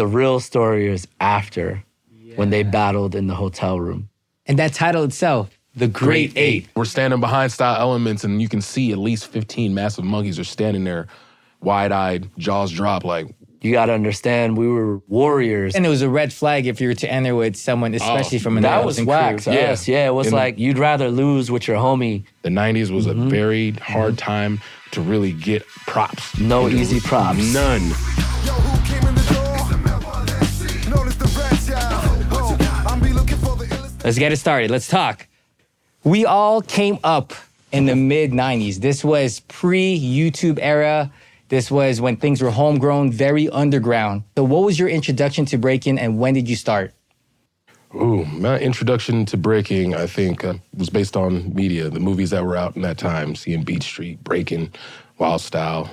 The real story is after, when they battled in the hotel room. And that title itself, The Great Eight. We're standing behind Style Elements, and you can see at least 15 massive monkeys are standing there, wide-eyed, jaws dropped, like... You got to understand, we were warriors. And it was a red flag if you were to enter with someone, especially from an That was whack to us. Yeah, it was like you'd rather lose with your homie. The 90s was a very hard time to really get props. No easy props. None. Let's get it started. Let's talk. We all came up in the mid-90s. This was pre-YouTube era. This was when things were homegrown, very underground. So what was your introduction to breaking and when did you start? Ooh, my introduction to breaking, I think, was based on media, the movies that were out in that time, seeing Beat Street, breaking, Wild Style,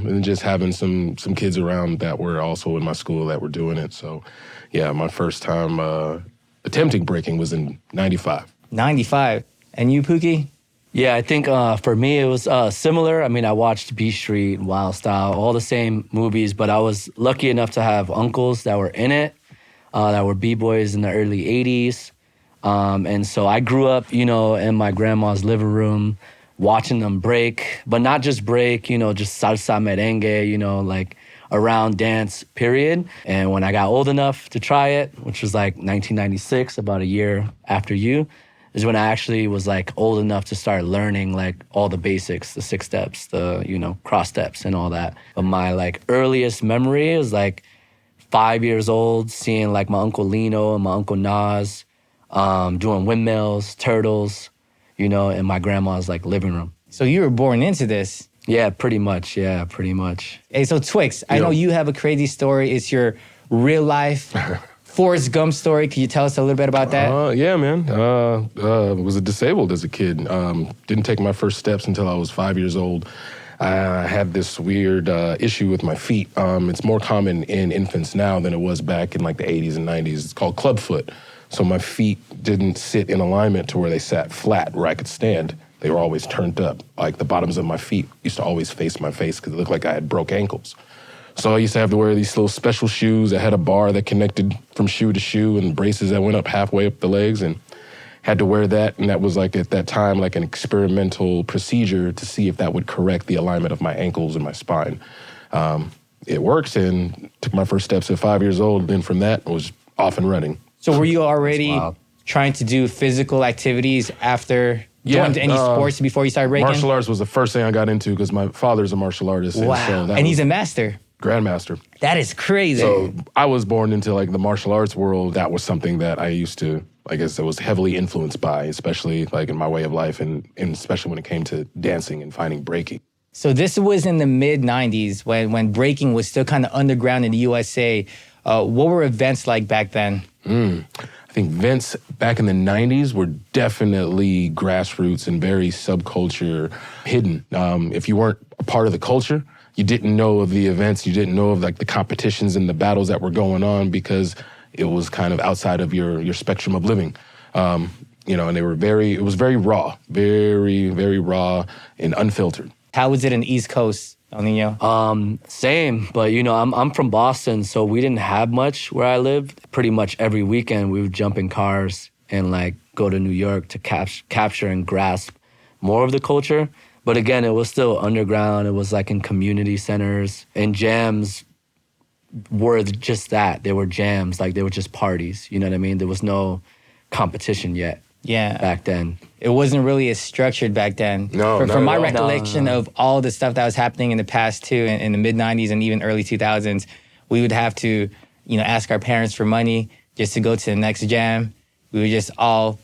and just having some kids around that were also in my school that were doing it. So, yeah, my first time attempting breaking was in 95. 95. And you, Pookie? Yeah, I think for me it was similar. I mean, I watched Beat Street, Wild Style, all the same movies, but I was lucky enough to have uncles that were in it, that were B-boys in the early 80s. And so I grew up, in my grandma's living room, watching them break, but not just break, just salsa, merengue, like around dance, period. And when I got old enough to try it, which was like 1996, about a year after you, is when I actually was like old enough to start learning like all the basics, the 6 steps, the, cross steps and all that. But my like earliest memory is like 5 years old, seeing like my Uncle Nino and my Uncle Nas doing windmills, turtles, in my grandma's like living room. So you were born into this? Yeah, pretty much. Yeah, pretty much. Hey, so Twixx, I know you have a crazy story. It's your real life Forrest Gump story. Can you tell us a little bit about that? Yeah, man. Was disabled as a kid. Didn't take my first steps until I was 5 years old. I had this weird issue with my feet. It's more common in infants now than it was back in like the 80s and 90s. It's called clubfoot. So my feet didn't sit in alignment to where they sat flat, where I could stand. They were always turned up. Like the bottoms of my feet used to always face my face because it looked like I had broke ankles. So I used to have to wear these little special shoes that had a bar that connected from shoe to shoe and braces that went up halfway up the legs, and had to wear that. And that was like at that time like an experimental procedure to see if that would correct the alignment of my ankles and my spine. It worked, and took my first steps at 5 years old. Then from that, I was off and running. So were you already trying to do physical activities after going to any sports before you started breaking? Martial arts was the first thing I got into because my father's a martial artist. Wow. And he's a master. Grandmaster. That is crazy. So I was born into like the martial arts world. That was something that I used to, I guess, I was heavily influenced by, especially like in my way of life and especially when it came to dancing and finding breaking. So this was in the mid-90s when breaking was still kind of underground in the USA. What were events like back then? I think events back in the 90s were definitely grassroots and very subculture hidden. If you weren't a part of the culture, you didn't know of the events, you didn't know of like the competitions and the battles that were going on because it was kind of outside of your spectrum of living. And it was very raw, very, very raw and unfiltered. How was it in the East Coast, El Nino? Same, but I'm from Boston, so we didn't have much where I lived. Pretty much every weekend we would jump in cars and like go to New York to capture and grasp more of the culture. But again, it was still underground. It was like in community centers, and jams were just that. They were jams, like they were just parties. You know what I mean? There was no competition yet. Yeah. Back then. It wasn't really as structured back then. No, From my all. recollection of all the stuff that was happening in the past too, in the mid-90s and even early 2000s, we would have to, ask our parents for money just to go to the next jam. We would just all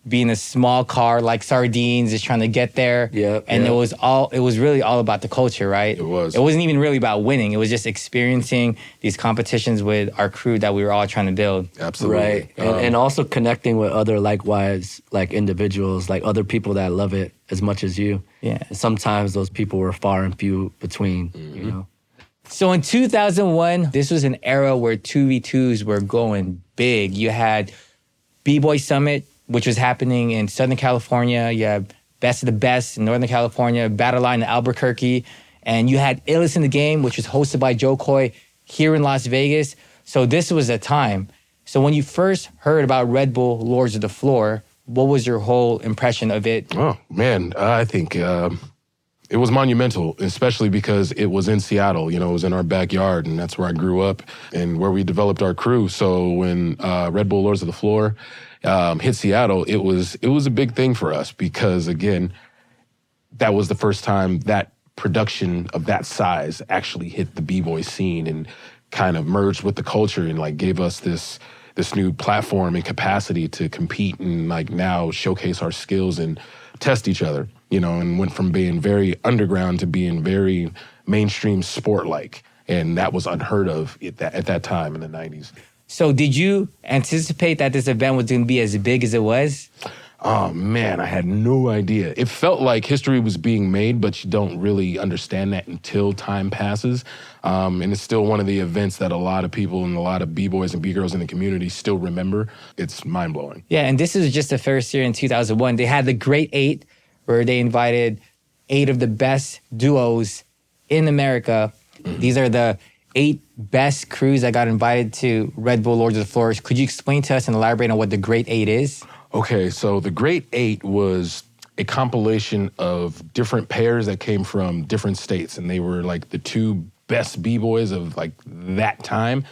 be in a small car like sardines, just trying to get there. It was really all about the culture, right? It was. It wasn't even really about winning. It was just experiencing these competitions with our crew that we were all trying to build. Absolutely. Right. And also connecting with other likewise, like individuals, like other people that love it as much as you. Yeah. And sometimes those people were far and few between, So in 2001, this was an era where 2v2s were going big. You had B-Boy Summit, which was happening in Southern California. You had Best of the Best in Northern California, Battle Line in Albuquerque. And you had Illest in the Game, which was hosted by Joe Coy here in Las Vegas. So this was a time. So when you first heard about Red Bull Lords of the Floor, what was your whole impression of it? Oh, man, I think it was monumental, especially because it was in Seattle. You know, it was in our backyard, and that's where I grew up and where we developed our crew. So when Red Bull Lords of the Floor hit Seattle, it was a big thing for us because, again, that was the first time that production of that size actually hit the b-boy scene and kind of merged with the culture and like gave us this new platform and capacity to compete and like now showcase our skills and test each other, you know, and went from being very underground to being very mainstream sport-like. And that was unheard of at that time in the 90s. So did you anticipate that this event was going to be as big as it was? Oh, man, I had no idea. It felt like history was being made, but you don't really understand that until time passes. And it's still one of the events that a lot of people and a lot of B-boys and B-girls in the community still remember. It's mind-blowing. Yeah, and this is just the first year in 2001. They had the Great Eight, where they invited 8 of the best duos in America. Mm-hmm. These are the 8 best crews that got invited to Red Bull Lords of the Floor. Could you explain to us and elaborate on what the Great Eight is? Okay, so the Great Eight was a compilation of different pairs that came from different states, and they were like the 2 best b-boys of like that time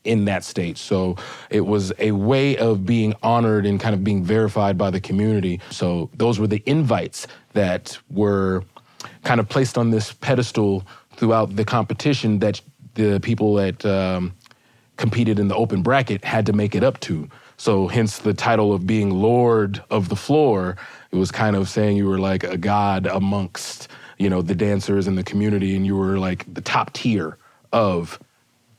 in that state. So it was a way of being honored and kind of being verified by the community. So those were the invites that were kind of placed on this pedestal throughout the competition that the people that competed in the open bracket had to make it up to. So hence the title of being Lord of the Floor. It was kind of saying you were like a god amongst, you know, the dancers and the community, and you were like the top tier of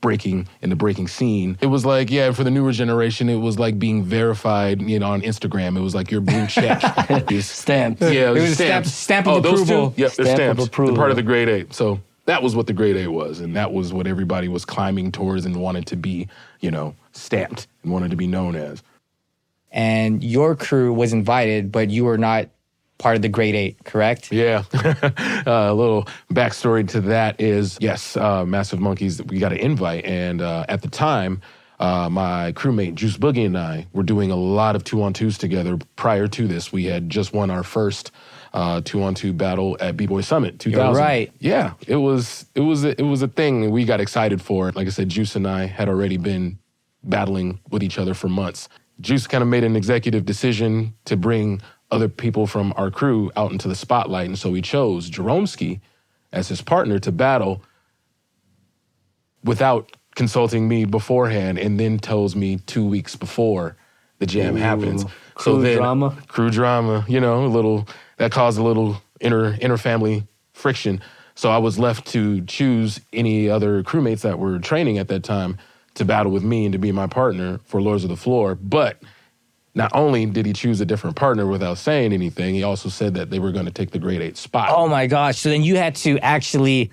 breaking in the breaking scene. It was like, yeah, for the newer generation, it was like being verified, you know, on Instagram. It was like your blue check. Stamped. Yeah, It was a stamp of approval. Those 2? Yep, they're Stamp of stamped. approval. They're part of the Grade 8. So that was what the Grade 8 was, and that was what everybody was climbing towards and wanted to be, you know, stamped and wanted to be known as. And your crew was invited, but you were not part of the Grade 8, correct? Yeah. A little backstory to that is, yes, Massive Monkeys, we got an invite. And at the time, my crewmate, Juice Boogie, and I were doing a lot of 2-on-2s together. Prior to this, we had just won our first 2-on-2 battle at B-Boy Summit 2000. You're right. Yeah, it was a thing we got excited for. Like I said, Juice and I had already been battling with each other for months. Juice kind of made an executive decision to bring other people from our crew out into the spotlight, and so he chose Jeromski as his partner to battle without consulting me beforehand, and then tells me 2 weeks before the jam happens. Crew drama, you know, that caused a little inner family friction. So I was left to choose any other crewmates that were training at that time to battle with me and to be my partner for Lords of the Floor. But not only did he choose a different partner without saying anything, he also said that they were going to take the Grade 8 spot. Oh my gosh. So then you had to actually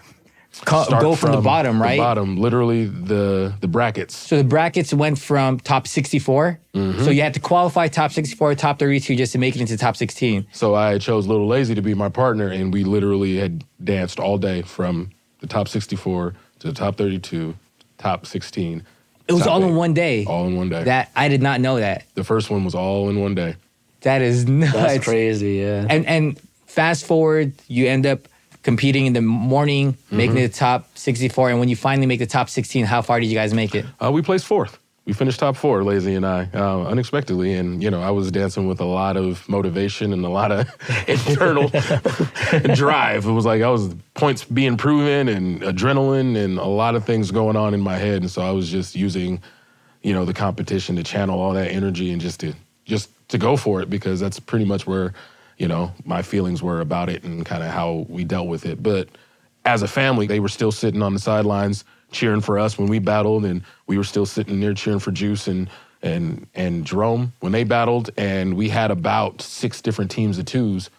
go from the bottom, right? The bottom, literally the brackets. So the brackets went from top 64. Mm-hmm. So you had to qualify top 64, top 32 just to make it into top 16. So I chose Little Lazy to be my partner, and we literally had danced all day from the top 64 to the top 32, top 16. It was all in one day. All in one day. That I did not know that. The first one was all in one day. That is nuts. That's crazy, yeah. And fast forward, you end up competing in the morning, making it the top 64. And when you finally make the top 16, how far did you guys make it? We placed 4th. We finished top 4, Lazy and I, unexpectedly. And, you know, I was dancing with a lot of motivation and a lot of internal drive. It was like I was points being proven and adrenaline and a lot of things going on in my head. And so I was just using, you know, the competition to channel all that energy and just to go for it, because that's pretty much where, you know, my feelings were about it and kind of how we dealt with it. But as a family, they were still sitting on the sidelines cheering for us when we battled, and we were still sitting there cheering for Juice and Jerome when they battled, and we had about 6 different teams of 2s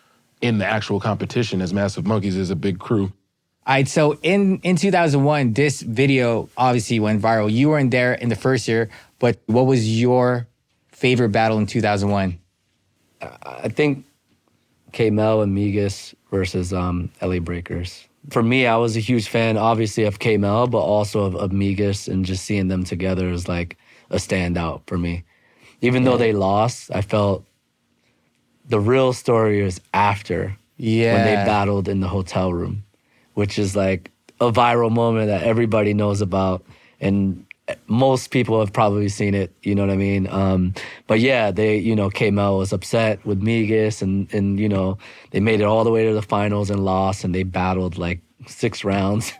in the actual competition, as Massive Monkeys is a big crew. All right, so in 2001, this video obviously went viral. You weren't there in the first year, but what was your favorite battle in 2001? I think K-Mel and Migas versus LA Breakers. for me, I was a huge fan, obviously, of K-Mel, but also of Migas, and just seeing them together is like a standout for me. Even though they lost, I felt the real story is after when they battled in the hotel room, which is like a viral moment that everybody knows about, and most people have probably seen it, you know what I mean? But yeah, they, K-Mel was upset with Migas, and they made it all the way to the finals and lost, and they battled like 6 rounds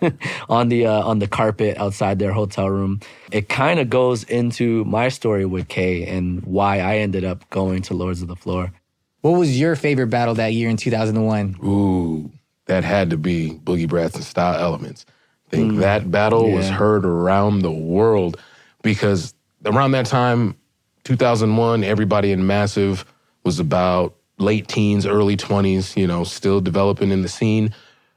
on the carpet outside their hotel room. It kind of goes into my story with K and why I ended up going to Lords of the Floor. What was your favorite battle that year in 2001? Ooh, that had to be Boogie Brats and Style Elements. I think that battle was heard around the world because around that time, 2001, everybody in Massive was about late teens, early 20s, still developing in the scene.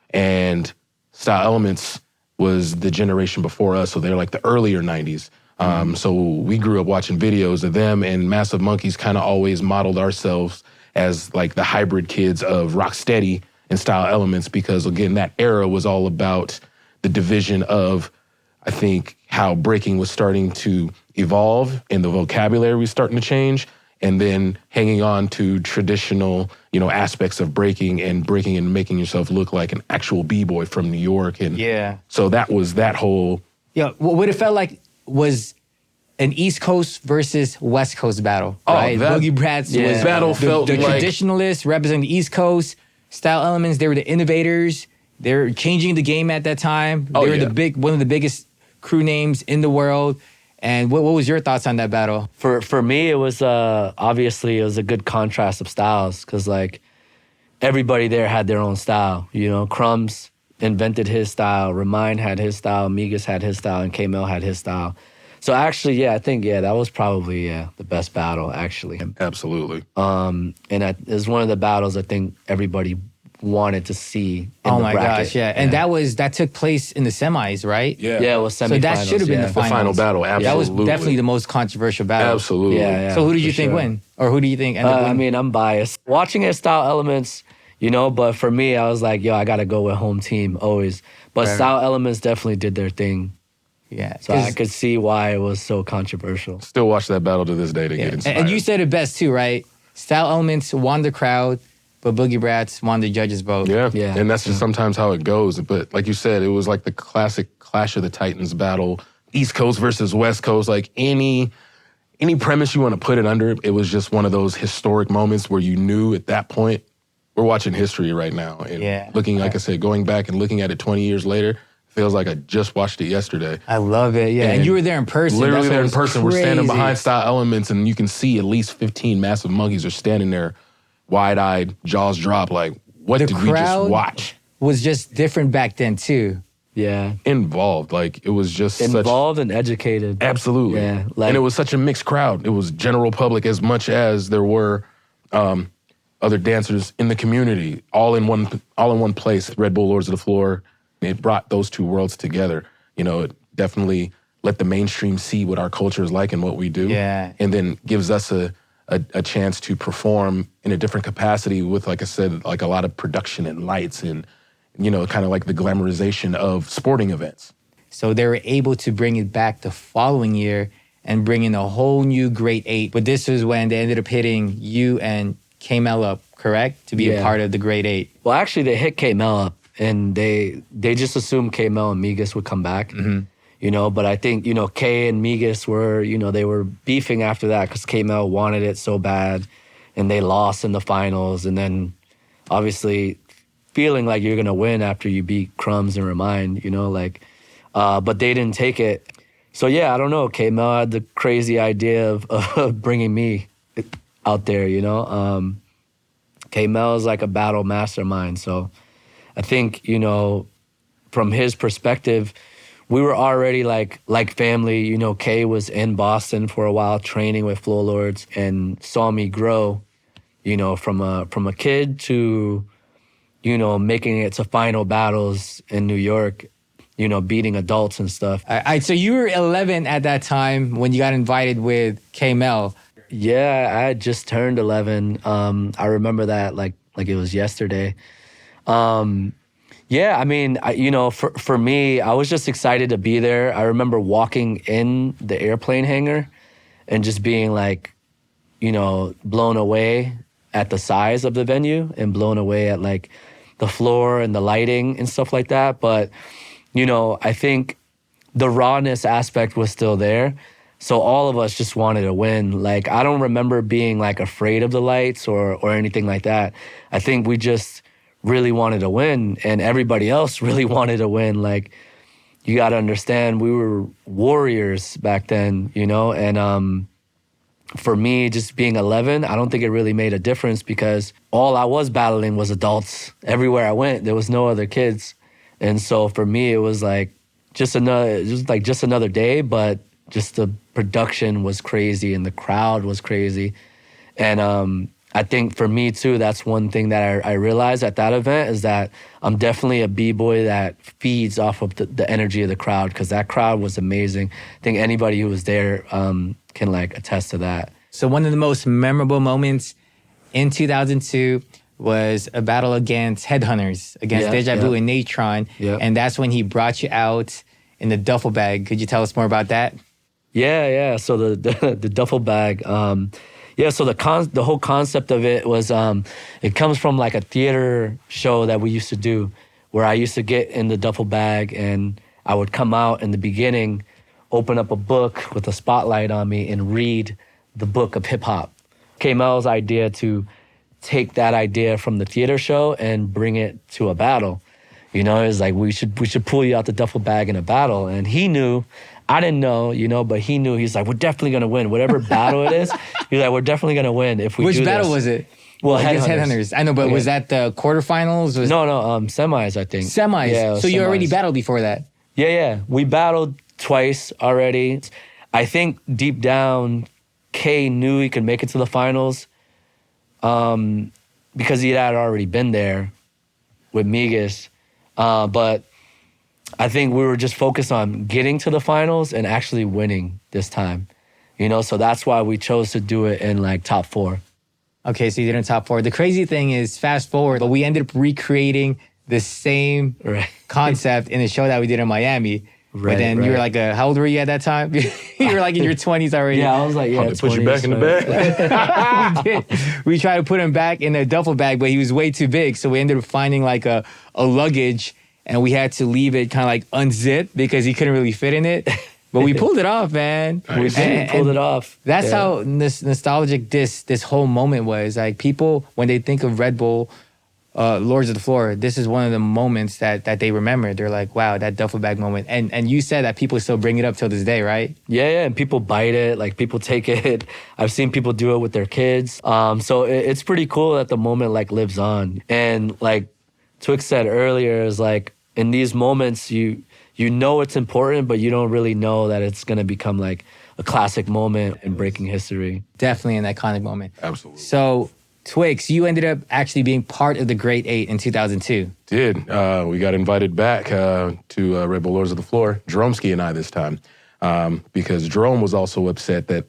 And Style Elements was the generation before us, so they're like the earlier 90s. So we grew up watching videos of them, and Massive Monkeys kind of always modeled ourselves as like the hybrid kids of Rocksteady and Style Elements because, again, that era was all about the division of, I think, how breaking was starting to evolve and the vocabulary was starting to change, and then hanging on to traditional, aspects of breaking and making yourself look like an actual B-boy from New York. And so that was that whole... Yeah, what it felt like was an East Coast versus West Coast battle, right? Boogie Brats was battle felt the like... traditionalists representing the East Coast. Style Elements, they were the innovators. They're changing the game at that time. They were one of the biggest crew names in the world. And what was your thoughts on that battle? For me, it was obviously it was a good contrast of styles because like everybody there had their own style. Crumbs invented his style, Remind had his style, Migas had his style, and K-Mel had his style. So actually, I think that was probably the best battle actually. Absolutely. And it was one of the battles I think everybody wanted to see in the bracket. Gosh, And that took place in the semis, right? Yeah, it was semifinals. So that should have been the finals. The final battle, absolutely. That was definitely the most controversial battle. Absolutely. Yeah, so who did you think win? Or who do you think ended up winning? I mean, I'm biased. Watching it, Style Elements, but for me, I was like, I got to go with home team always. But Style Elements definitely did their thing. Yeah. So I could see why it was so controversial. Still watch that battle to this day to get inspired. And you said it best too, right? Style Elements won the crowd, but Boogie Brats won the judges' vote. Yeah. And that's just sometimes how it goes. But like you said, it was like the classic Clash of the Titans battle, East Coast versus West Coast. Like any premise you want to put it under, it was just one of those historic moments where you knew at that point, we're watching history right now. And looking, like I said, going back and looking at it 20 years later, feels like I just watched it yesterday. I love it, And you were there in person. Literally there in person. We're standing behind Style Elements, and you can see at least 15 Massive Monkeys are standing there, wide-eyed, jaws dropped, like, what did we just watch? Was just different back then, too. Yeah. Involved. Like, it was just involved and educated. Absolutely. Yeah. And it was such a mixed crowd. It was general public as much as there were other dancers in the community, all in one place. Red Bull Lords of the Floor. It brought those two worlds together. It definitely let the mainstream see what our culture is like and what we do. Yeah. And then gives us a chance to perform in a different capacity with, like I said, like a lot of production and lights and, kind of like the glamorization of sporting events. So they were able to bring it back the following year and bring in a whole new Great Eight. But this was when they ended up hitting you and K-Mel up, correct? To be a part of the Great Eight. Well, actually, they hit K-Mel up. And they just assumed K-Mel and Migas would come back, but I think, K and Migas were, they were beefing after that because K-Mel wanted it so bad and they lost in the finals. And then obviously feeling like you're going to win after you beat Crumbs and Remind, but they didn't take it. So I don't know. K-Mel had the crazy idea of bringing me out there, K-Mel is like a battle mastermind, so... I think, from his perspective, we were already like family. Kay was in Boston for a while training with Floor Lords and saw me grow, from a kid to, making it to final battles in New York, beating adults and stuff. All right, so you were 11 at that time when you got invited with K-Mel. Yeah, I had just turned 11. I remember that like it was yesterday. Yeah, I mean, for me, I was just excited to be there. I remember walking in the airplane hangar and just being like, blown away at the size of the venue and blown away at like the floor and the lighting and stuff like that. But, I think the rawness aspect was still there. So all of us just wanted to win. Like, I don't remember being like afraid of the lights or anything like that. I think we just really wanted to win, and everybody else really wanted to win. Like, you got to understand, we were warriors back then, and for me, just being 11, I don't think it really made a difference because all I was battling was adults. Everywhere I went, there was no other kids. And so for me, it was like just another day, but just the production was crazy and the crowd was crazy. And I think for me too, that's one thing that I realized at that event is that I'm definitely a B-boy that feeds off of the energy of the crowd, because that crowd was amazing. I think anybody who was there can like attest to that. So one of the most memorable moments in 2002 was a battle against Headhunters, against Deja Vu and Natron. Yeah. And that's when he brought you out in the duffel bag. Could you tell us more about that? Yeah. So the duffel bag. So the whole concept of it was it comes from like a theater show that we used to do, where I used to get in the duffel bag and I would come out in the beginning, open up a book with a spotlight on me and read the book of hip hop. K-Mel's idea to take that idea from the theater show and bring it to a battle. It's like we should pull you out the duffel bag in a battle. And he knew, I didn't know, but he knew. He's like, we're definitely gonna win. Whatever battle it is, he's like, we're definitely gonna win if we do this. Which battle was it? Well, against Headhunters. I know, but was that the quarterfinals? No, semis, I think. Semis. Yeah, so you already semis. battled before that? Yeah. We battled twice already. I think deep down, K knew he could make it to the finals because he had already been there with Migas. But I think we were just focused on getting to the finals and actually winning this time. So that's why we chose to do it in like top 4. Okay, so you did in top 4. The crazy thing is, fast forward, but we ended up recreating the same concept in the show that we did in Miami. But then you were like, how old were you at that time? You were like in your 20s already. Yeah, I was like, They put you back in the bag. We did. We tried to put him back in a duffel bag, but he was way too big. So we ended up finding like a luggage, and we had to leave it kind of like unzipped because he couldn't really fit in it. But we pulled it off, man. We pulled it off. That's how nostalgic this whole moment was. Like, people, when they think of Red Bull, Lords of the Floor, this is one of the moments that they remember. They're like, wow, that duffel bag moment. And you said that people still bring it up till this day, right? Yeah, and people bite it, like people take it. I've seen people do it with their kids. So it's pretty cool that the moment like lives on. And like Twixx said earlier, is like in these moments you know it's important, but you don't really know that it's gonna become like a classic moment in breaking history. Definitely an iconic moment. Absolutely. So Twixx, you ended up actually being part of the Great 8 in 2002. Did. We got invited back to Red Bull Lords of the Floor, Jeromski and I this time, because Jerome was also upset that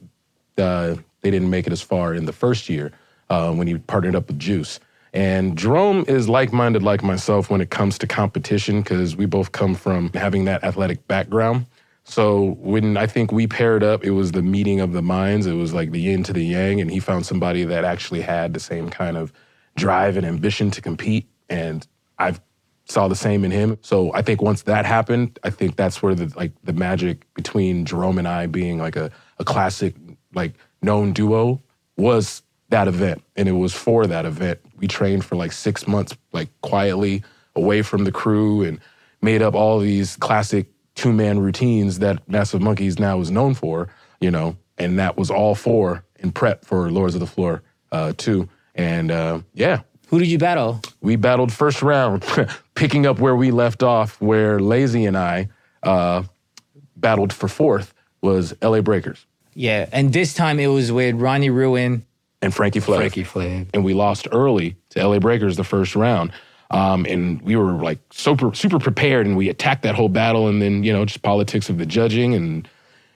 they didn't make it as far in the first year when he partnered up with Juice. And Jerome is like-minded like myself when it comes to competition, because we both come from having that athletic background. So when I think we paired up, it was the meeting of the minds. It was like the yin to the yang, and he found somebody that actually had the same kind of drive and ambition to compete, and I saw the same in him. So I think once that happened, I think that's where the magic between Jerome and I being like a classic like known duo was that event. And it was for that event. We trained for like 6 months, like quietly away from the crew, and made up all these classic 2-man routines that Massive Monkeys now is known for, and that was all in prep for Lords of the Floor 2. And Who did you battle? We battled first round, picking up where we left off, where Lazy and I battled for 4th was LA Breakers. Yeah, and this time it was with Ronnie Ruin and Frankie Flav. And we lost early to LA Breakers the first round. And we were like super prepared, and we attacked that whole battle, and then, just politics of the judging, and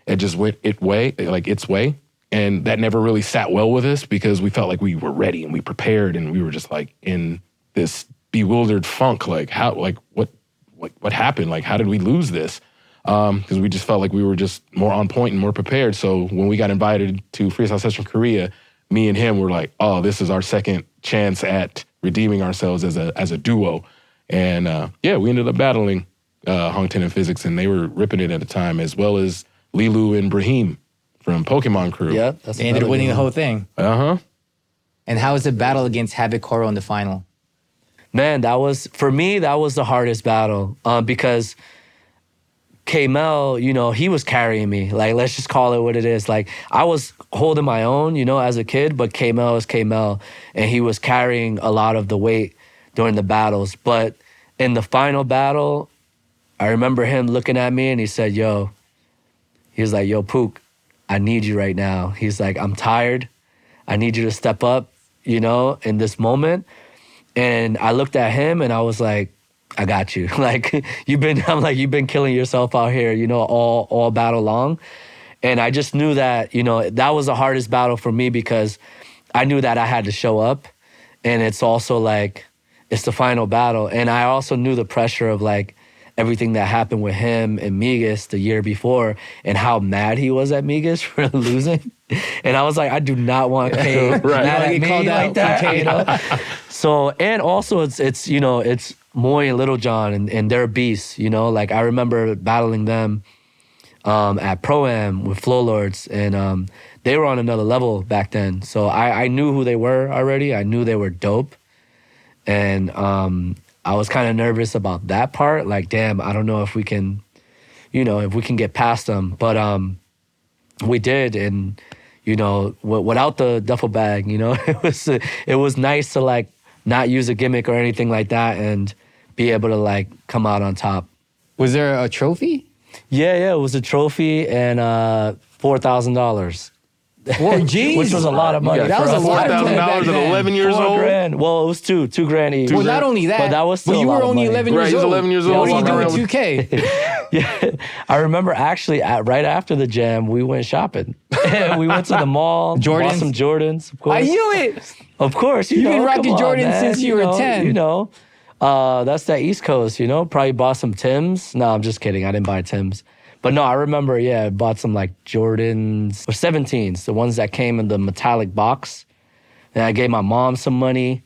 it just went its way. And that never really sat well with us, because we felt like we were ready and we prepared, and we were just like in this bewildered funk. Like what happened? Like, how did we lose this? Because we just felt like we were just more on point and more prepared. So when we got invited to Freestyle Session Korea, me and him were like, oh, this is our second chance at redeeming ourselves as a duo. And we ended up battling Hong Ten and Physics, and they were ripping it at the time, as well as Lilu and Brahim from Pokemon Crew. Yeah, They ended up winning the whole thing. Uh-huh. And how was the battle against Havoc Koro in the final? Man, for me, that was the hardest battle because K-Mel, he was carrying me. Like, let's just call it what it is. Like, I was holding my own, as a kid, but K-Mel is K-Mel, and he was carrying a lot of the weight during the battles. But in the final battle, I remember him looking at me and he said, yo, Pook, I need you right now. He's like, I'm tired. I need you to step up, in this moment. And I looked at him and I was like, I got you. Like, you've been killing yourself out here, all battle long. And I just knew that, that was the hardest battle for me because I knew that I had to show up. And it's also like, it's the final battle. And I also knew the pressure of like everything that happened with him and Migas the year before and how mad he was at Migas for losing. And I was like, I do not want K mad at me like that. So, and also it's Moy and Little John and they're beasts, Like I remember battling them at Pro-Am with Flow Lords and they were on another level back then. So I knew who they were already. I knew they were dope. And I was kind of nervous about that part. Like, damn, I don't know if we can, if we can get past them. But we did. And, without the duffel bag, it was nice to like not use a gimmick or anything like that and be able to like come out on top. Was there a trophy? Yeah, it was a trophy and $4,000. Geez. Which was a lot of money. That was a lot of money back $4,000 at then. 11 years old? $4,000. Well, it was $2,000 each. Well, not only that, but that was still you a lot were of only money. 11 Right, years he was old. 11 years What old. were you doing Walking with 2K? Yeah, I remember actually right after the jam, we went shopping. We went to the mall, bought some Jordans. Of course, I knew it. Of course, You've been rocking come on, Jordans man. since you were 10. That's that East Coast. Probably bought some Timbs. No, I'm just kidding. I didn't buy Timbs. But no, I remember, I bought some like Jordans or 17s, the ones that came in the metallic box. And I gave my mom some money.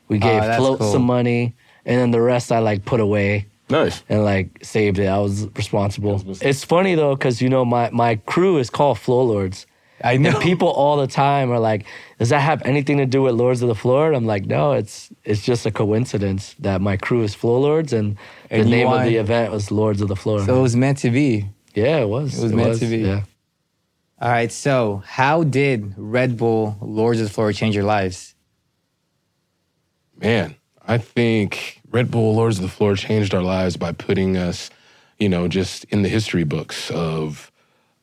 We gave Float some money. And then the rest I like put away. Nice. And like saved it. I was responsible. It's funny though, because my crew is called Flow Lords. I know. And people all the time are like, does that have anything to do with Lords of the Floor? And I'm like, no, it's just a coincidence that my crew is Flow Lords and the name of the event was Lords of the Floor. So it was meant to be. Yeah, it was. It was meant to be. Yeah. All right, so how did Red Bull Lords of the Floor change your lives? Man, I think Red Bull Lords of the Floor changed our lives by putting us, just in the history books of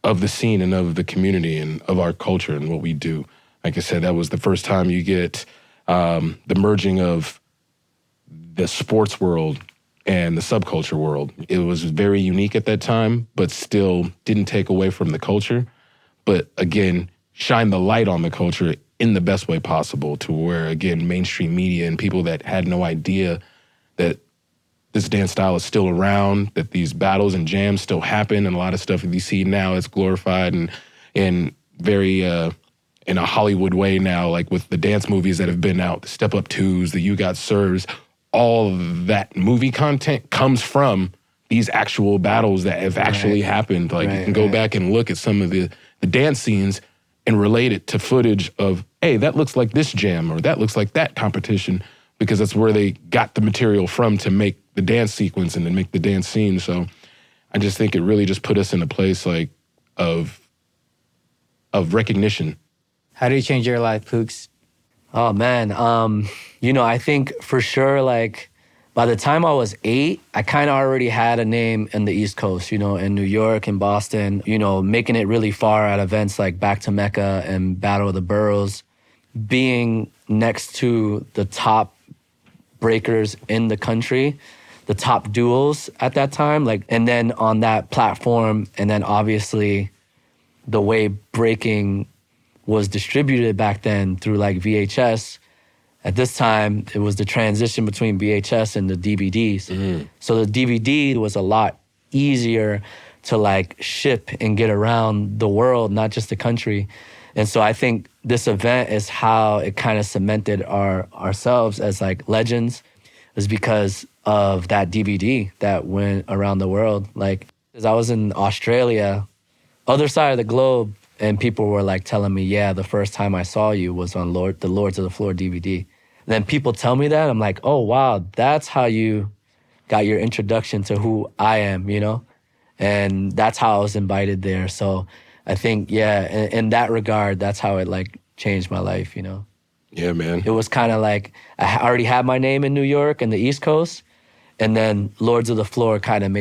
the scene and of the community and of our culture and what we do. Like I said, that was the first time you get the merging of the sports world and the subculture world. It was very unique at that time, but still didn't take away from the culture. But again, shine the light on the culture in the best way possible to where, again, mainstream media and people that had no idea that this dance style is still around, that these battles and jams still happen, and a lot of stuff that you see now is glorified and very in a Hollywood way now, like with the dance movies that have been out, the Step Up 2s, the You Got Serves, all of that movie content comes from these actual battles that have actually happened. Like you can go back and look at some of the dance scenes and relate it to footage of, hey, that looks like this jam or that looks like that competition, because that's where they got the material from to make the dance sequence and then make the dance scene. So I just think it really just put us in a place like of recognition. How did it change your life, Pooks? Oh, man. I think for sure, like, by the time I was 8, I kind of already had a name in the East Coast, in New York and Boston, making it really far at events like Back to Mecca and Battle of the Boroughs, being next to the top breakers in the country, the top duos at that time, and then on that platform, and then obviously the way breaking was distributed back then through like VHS At this time, it was the transition between VHS and the DVDs. So the DVD was a lot easier to like ship and get around the world, not just the country. And so I think this event is how it kind of cemented ourselves as like legends, is because of that DVD that went around the world. Like, as I was in Australia, other side of the globe, and people were like telling me, yeah, the first time I saw you was on the Lords of the Floor DVD. And then people tell me that, I'm like, oh, wow, that's how you got your introduction to who I am, you know? And that's how I was invited there. So I think, yeah, in that regard, that's how it like changed my life, you know? Yeah, man. It was kind of like I already had my name in New York and the East Coast, and then Lords of the Floor kind of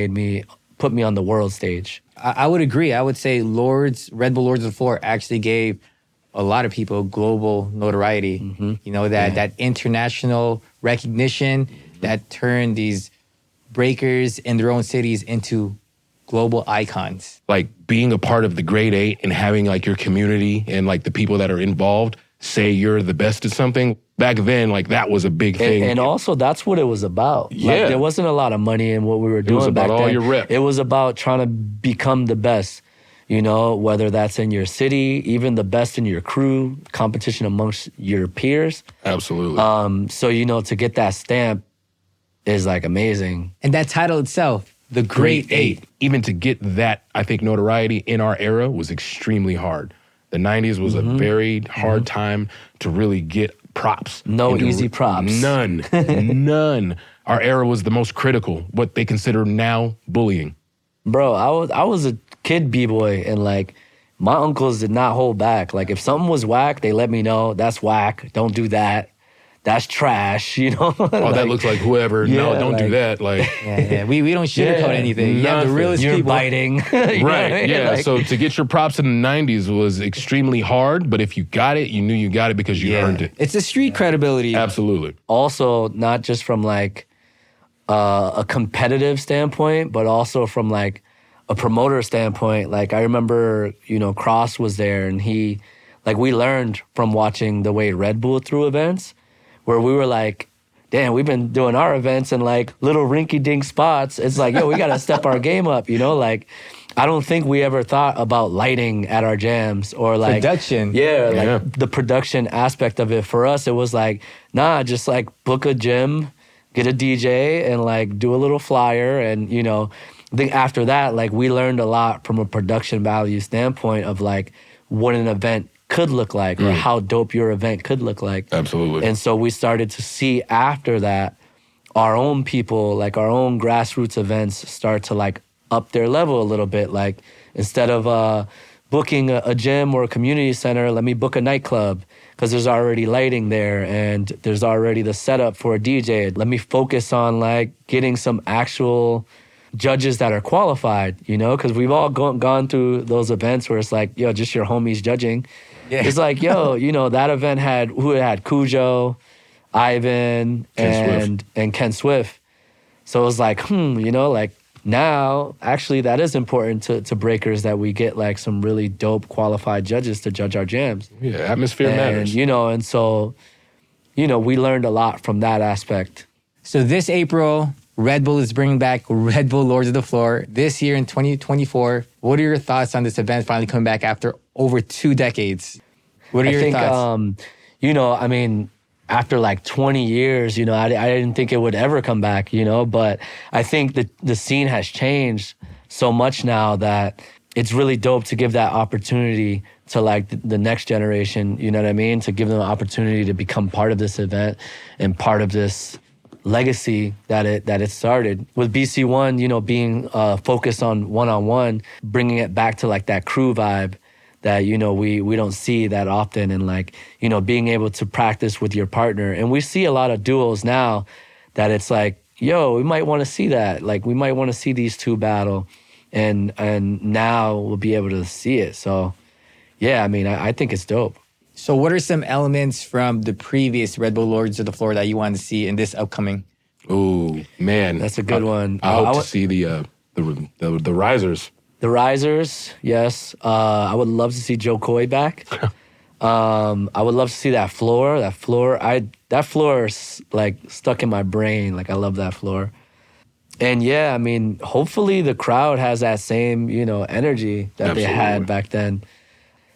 put me on the world stage. I would agree. I would say Red Bull Lords of the Floor actually gave a lot of people global notoriety. You know, that international recognition that turned these breakers in their own cities into global icons. Like being a part of the Grade 8 and having like your community and like the people that are involved say you're the best at something. Back then, like that was a big thing. And also, that's what it was about. Yeah. Like, there wasn't a lot of money in what we were doing back then. It was about all your rep. It was about trying to become the best, you know, whether that's in your city, even the best in your crew, competition amongst your peers. Absolutely. So, you know, to get that stamp is like amazing. And that title itself, the Great Eight. Even to get that, I think, notoriety in our era was extremely hard. The 90s was a very hard time to really get props. No easy props. None. None. Our era was the most critical, what they consider now bullying. Bro, I was a kid B-boy, and like my uncles did not hold back. Like if something was whack, they let me know, that's whack, don't do that. That's trash, you know? Oh, that looks like whoever. Yeah, no, don't do that. Like, We don't sugarcoat anything. You have the nothing. realest You're people. biting. You know what I right, mean? yeah. Like, So to get your props in the 90s was extremely hard, but if you got it, you knew you got it because you earned it. It's a street credibility. Absolutely. also, not just from like a competitive standpoint, but also from like a promoter standpoint. Like I remember, you know, Cross was there, and we learned from watching the way Red Bull threw events, where we were like, damn, we've been doing our events in like little rinky-dink spots. It's like, yo, we got to step our game up, you know? Like, I don't think we ever thought about lighting at our jams or like... Production. Yeah, Yeah. like the production aspect of it. For us, it was like, nah, just like book a gym, get a DJ, and like do a little flyer. And, you know, I think after that, like we learned a lot from a production value standpoint of like what an event could look like or how dope your event could look like. Absolutely. And so we started to see after that our own people, like our own grassroots events start to like up their level a little bit. Like instead of booking a gym or a community center, let me book a nightclub because there's already lighting there and there's already the setup for a DJ. Let me focus on like getting some actual judges that are qualified, you know, because we've all gone through those events where it's like, yo, just your homies judging. Yeah. It's like, yo, you know, that event had Cujo, Ivan, and Ken Swift. So it was like, you know, like now, actually, that is important to breakers that we get like some really dope qualified judges to judge our jams. Yeah, atmosphere matters. You know, and so, you know, we learned a lot from that aspect. So this April, Red Bull is bringing back Red Bull Lords of the Floor. This year in 2024, what are your thoughts on this event finally coming back after over 2 decades? What are your thoughts? You know, I mean, after like 20 years, you know, I didn't think it would ever come back, you know, but I think the scene has changed so much now that it's really dope to give that opportunity to like the next generation, you know what I mean? To give them an opportunity to become part of this event and part of this legacy that it started. With BC1, you know, being focused on one-on-one, bringing it back to like that crew vibe that, you know, we don't see that often, and like, you know, being able to practice with your partner. And we see a lot of duos now that it's like, yo, we might want to see that. Like we might want to see these two battle, and now we'll be able to see it. So yeah, I mean, I think it's dope. So what are some elements from the previous Red Bull Lords of the Floor that you want to see in this upcoming? Ooh, man. That's a good one. I hope to see the risers. The risers, yes. I would love to see Joe Coy back. I would love to see that floor. that floor is like stuck in my brain. Like I love that floor. And yeah, I mean, hopefully the crowd has that same, energy that they had back then.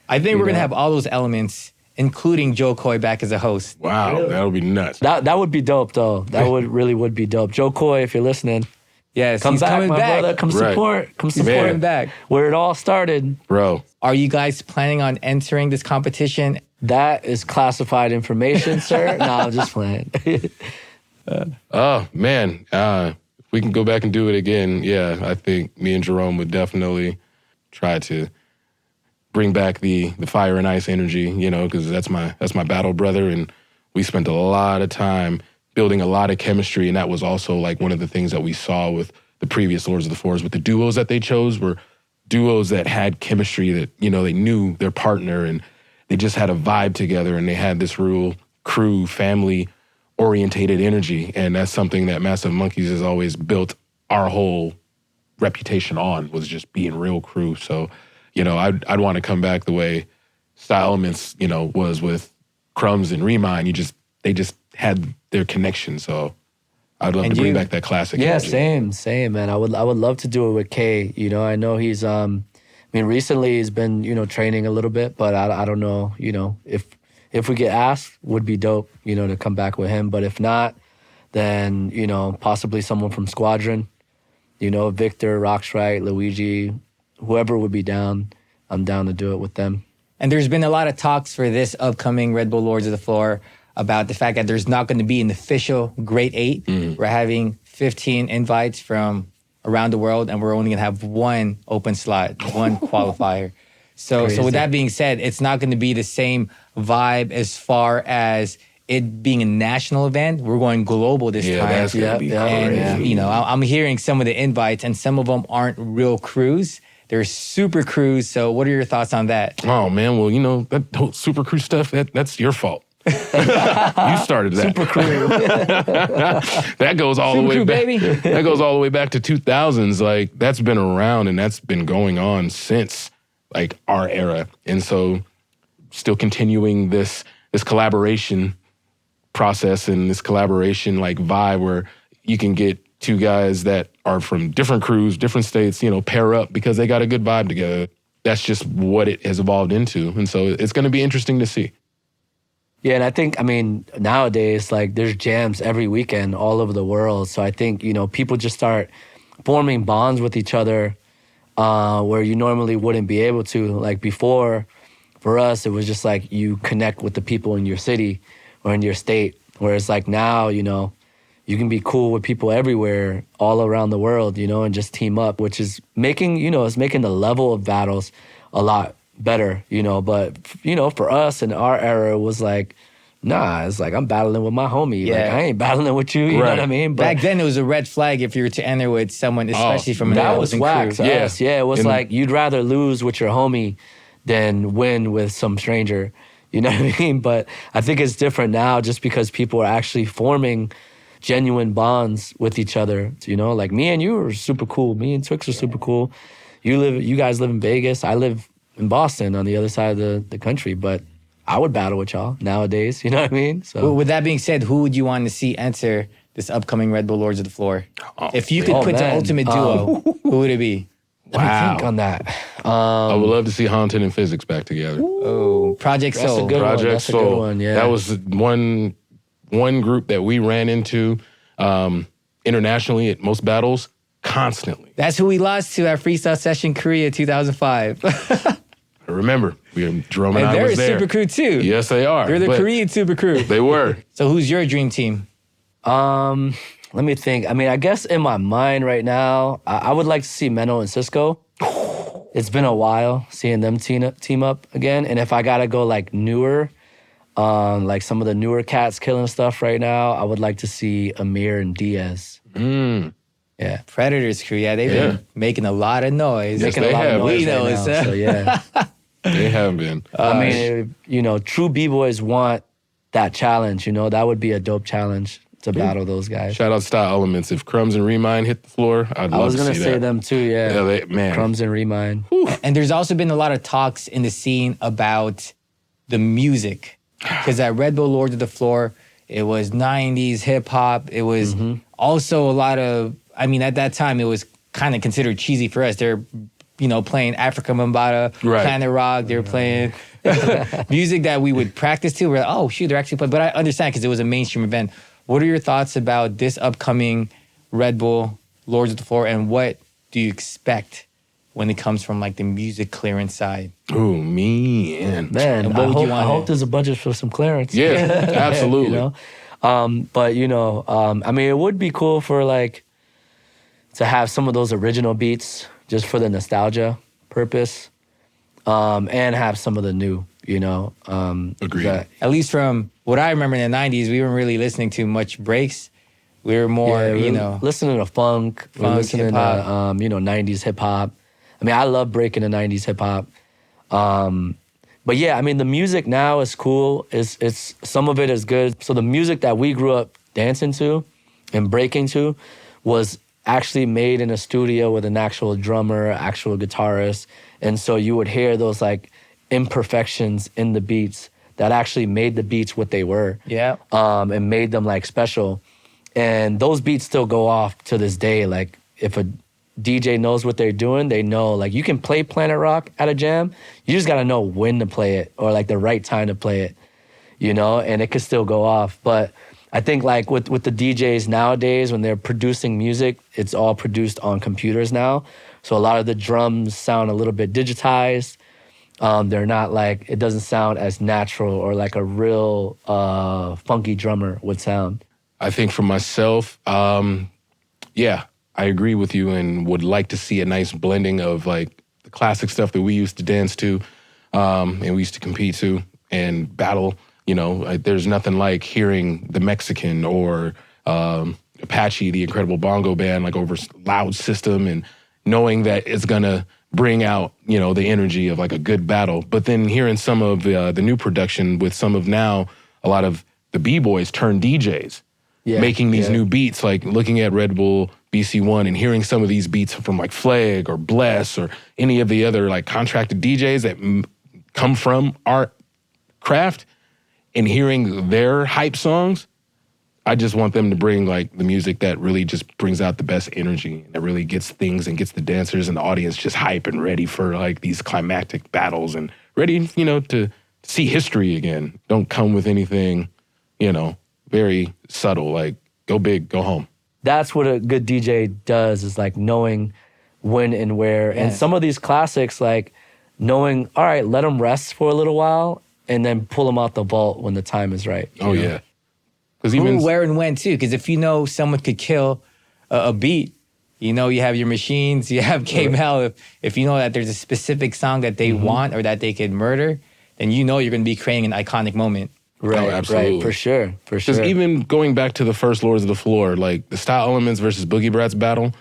I think we're going to have all those elements, including Joe Coy back as a host. Wow, Really? that would be nuts. That would be dope, though. That would be dope. Joe Coy, if you're listening, Yes, come he's back, coming my back. brother. Come support. Come support. Man. Coming back. Where it all started. Bro. Are you guys planning on entering this competition? That is classified information, sir. No, I'm just playing. Oh, man. We can go back and do it again. Yeah, I think me and Jerome would definitely try to bring back the fire and ice energy, because that's my battle brother, and we spent a lot of time building a lot of chemistry, and that was also like one of the things that we saw with the previous Lords of the Floors. With the duos that they chose were duos that had chemistry, that, they knew their partner, and they just had a vibe together, and they had this real crew, family-orientated energy, and that's something that Massive Monkeys has always built our whole reputation on, was just being real crew. So, I'd want to come back the way Style Elements, was with Crumbs and Remind. They just had their connection. So I'd love to bring back that classic Yeah, energy. same, man. I would love to do it with Kay. I know he's recently he's been, training a little bit, but I don't know, if we get asked, would be dope, to come back with him. But if not, then, possibly someone from Squadron, Victor, Rockstrike, Luigi, whoever would be down. I'm down to do it with them. And there's been a lot of talks for this upcoming Red Bull Lords of the Floor about the fact that there's not going to be an official Great 8. We're having 15 invites from around the world, and we're only going to have one open slot, one qualifier. So with that being said, it's not going to be the same vibe as far as it being a national event. We're going global this time. That's gonna be crazy. And, I'm hearing some of the invites, and some of them aren't real crews. They're super crews. So what are your thoughts on that? Oh, man. Well, that whole Super Crew stuff, that's your fault. You started that. Super crew. That goes all the way Crew, back. baby. That goes all the way back to 2000s. Like, that's been around, and that's been going on since like our era. And so still continuing this collaboration process and this collaboration like vibe where you can get two guys that are from different crews, different states, pair up because they got a good vibe together. That's just what it has evolved into. And so it's going to be interesting to see. Yeah, and I think, nowadays, like, there's jams every weekend all over the world. So I think, people just start forming bonds with each other where you normally wouldn't be able to. Like, before, for us, it was just like you connect with the people in your city or in your state. Whereas, like, now, you can be cool with people everywhere, all around the world, and just team up, which is making, it's making the level of battles a lot better, But, for us in our era, it was like, nah, it's like I'm battling with my homie. Yeah. Like, I ain't battling with you, you know what I mean? But Back then, it was a red flag if you were to enter with someone, especially from an that was opposing whack crew. to us. Yeah, it was like you'd rather lose with your homie than win with some stranger. You know what I mean? But I think it's different now just because people are actually forming genuine bonds with each other. Like me and you are super cool. Me and Twixx are super cool. You guys live in Vegas. I live in Boston on the other side of the country, but I would battle with y'all nowadays. You know what I mean? So Well, with that being said, who would you want to see enter this upcoming Red Bull Lords of the Floor? If you could put the ultimate duo, who would it be? let me think on that. I would love to see Haunted and Physics back together. Oh, Project That's a Soul. good one. Project That's a good Soul. one, yeah. That was one group that we ran into internationally at most battles constantly. That's who we lost to at Freestyle Session Korea 2005. Remember, Jerome and And I they're was a there. super crew too. Yes, they are. They're the but Korean super crew. They were. So who's your dream team? Let me think. I guess in my mind right now, I would like to see Menno and Cisco. It's been a while seeing them team up again. And if I gotta go like newer, like some of the newer cats killing stuff right now, I would like to see Amir and Diaz. Yeah. Predators crew. Yeah, they've been making a lot of noise. Yes, Making they a lot have. of noise We know right it's, now, so yeah. They have been. I mean, true B-boys want that challenge, that would be a dope challenge to battle those guys. Shout out Style Elements. If Crumbs and Remind hit the floor, I'd I love was to going see to say that. them too, yeah. Yeah, man. Crumbs and Remind. And there's also been a lot of talks in the scene about the music. Because at Red Bull Lords of the Floor, It was 90s hip hop. It was also a lot of, I mean, at that time, it was kind of considered cheesy for us. They're, playing Africa Bambaataa, Right. Planet Rock. They were playing music that we would practice to. We're like, oh, shoot, they're actually playing. But I understand because it was a mainstream event. What are your thoughts about this upcoming Red Bull Lords of the Floor, and what do you expect when it comes from like the music clearance side? Oh, man. Man, And what would you I want hope it? there's a budget for some clearance. Yeah, absolutely. But I mean, it would be cool for like to have some of those original beats just for the nostalgia purpose, and have some of the new. Agreed. At least from what I remember in the 90s, we weren't really listening to much breaks. We were more, listening to funk, we're listening hip-hop. to 90s hip hop. I mean, I love breaking the 90s hip hop. But yeah, I mean, the music now is cool. It's some of it is good. So the music that we grew up dancing to and breaking to was actually made in a studio with an actual drummer, actual guitarist. And so you would hear those like imperfections in the beats that actually made the beats what they were. Yeah. And made them like special. And those beats still go off to this day. Like if a DJ knows what they're doing, they know like you can play Planet Rock at a jam. You just gotta know when to play it or like the right time to play it, and it could still go off. But I think like with the DJs nowadays, when they're producing music, it's all produced on computers now. So a lot of the drums sound a little bit digitized. They're not like, it doesn't sound as natural or like a real funky drummer would sound. I think for myself, yeah, I agree with you and would like to see a nice blending of like the classic stuff that we used to dance to and we used to compete to and battle. There's nothing like hearing the Mexican or Apache, the Incredible Bongo Band, like over loud system and knowing that it's gonna bring out, the energy of like a good battle. But then hearing some of the new production with some of now, a lot of the B-boys turn DJs. Yeah, making these new beats, like looking at Red Bull BC1 and hearing some of these beats from like Flag or Bless or any of the other like contracted DJs that come from our craft and hearing their hype songs, I just want them to bring like the music that really just brings out the best energy, that really gets things and gets the dancers and the audience just hype and ready for like these climactic battles and ready, to see history again. Don't come with anything, very subtle, like go big, go home. That's what a good DJ does, is like knowing when and where. Yeah. And some of these classics, like knowing, all right, let them rest for a little while and then pull them out the vault when the time is right. Oh, yeah. Because Who, where, and when, too. Because if someone could kill a beat, you have your machines, you have K-Mel. If you know that there's a specific song that they want or that they could murder, then you're going to be creating an iconic moment. Right, absolutely. right, for sure. Because even going back to the first Lords of the Floor, like the Style Elements versus Boogie Brats battle,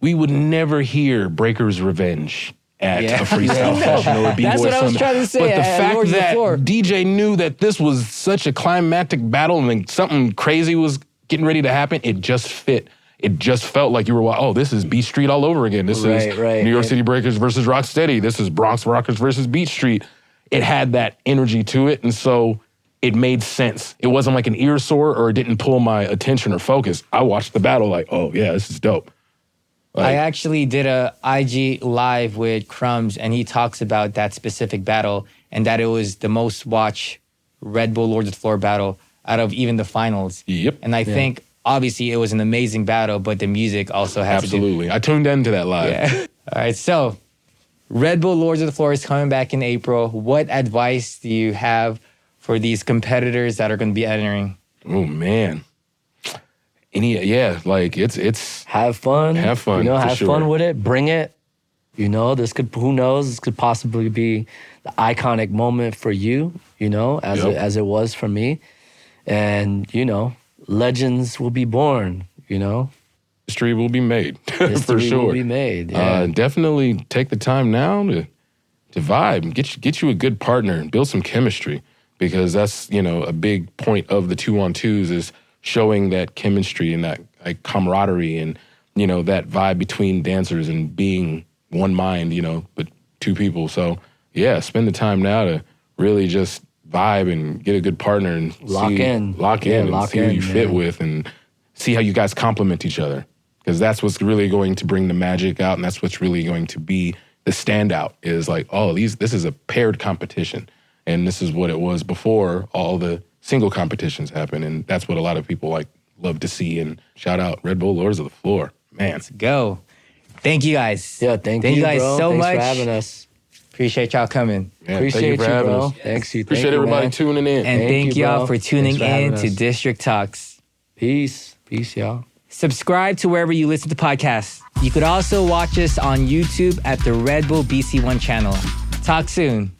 we would never hear Breaker's Revenge at a freestyle session or a B-Boy That's what I was trying to say. But the fact Lords of the that Floor. DJ knew that this was such a climactic battle and then something crazy was getting ready to happen, it just fit. It just felt like you were, this is Beat Street all over again. This is New York City Breakers versus Rocksteady. This is Bronx Rockers versus Beat Street. It had that energy to it, and so it made sense. It wasn't like an ear sore or it didn't pull my attention or focus. I watched the battle like, oh yeah, this is dope. I actually did a IG live with Crumbs, and he talks about that specific battle and that it was the most watched Red Bull Lords of the Floor battle out of even the finals. Yep. And I think obviously it was an amazing battle, but the music also had Absolutely. I tuned into that live. Yeah. All right, so Red Bull Lords of the Floor is coming back in April. What advice do you have for these competitors that are going to be entering? Oh man. It's have fun. Have fun. Have sure. fun with it. Bring it. Who knows? This could possibly be the iconic moment for you, as it was for me. And, legends will be born, History will be made, for History sure. will be made. Yeah. Definitely take the time now to vibe and get you a good partner and build some chemistry, because that's, a big point of the 2-on-2s is showing that chemistry and that like camaraderie and, that vibe between dancers and being one mind, but two people. So yeah, spend the time now to really just vibe and get a good partner and Lock in and see who you fit with and see how you guys complement each other. Because that's what's really going to bring the magic out, and that's what's really going to be the standout is like, oh, this is a paired competition. And this is what it was before all the single competitions happened. And that's what a lot of people love to see. And shout out Red Bull Lords of the Floor. Man. Let's go. Thank you guys. Yeah, thank you guys bro. so Thanks much for having us. Appreciate y'all coming. Yeah, Appreciate you, for having bro. us. Thanks you. Appreciate everybody tuning in. And thank you, y'all bro. for tuning Thanks for having in to us. District Talks. Peace, y'all. Subscribe to wherever you listen to podcasts. You could also watch us on YouTube at the Red Bull BC1 channel. Talk soon.